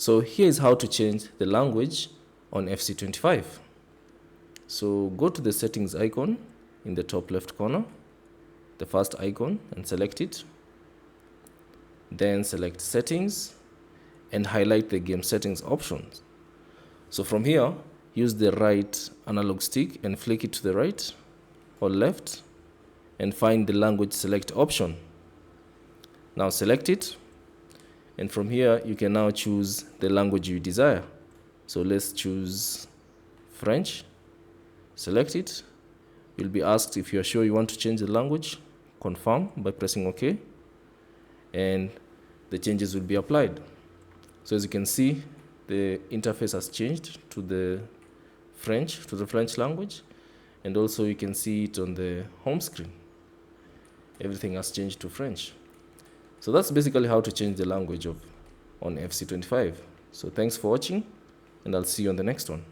So here is how to change the language on FC25. So go to the settings icon in the top left corner, the first icon, and select it. Then select settings and highlight the game settings options. So from here, use the right analog stick and flick it to the right or left and find the language select option. Now select it, and from here you can now choose the language you desire. So let's choose French. Select it. You'll be asked if you're sure you want to change the language. Confirm by pressing OK, and the changes will be applied. So as you can see, the interface has changed to the French language, and also you can see it on the home screen. Everything has changed to French. So that's basically how to change the language on FC25. So thanks for watching, and I'll see you on the next one.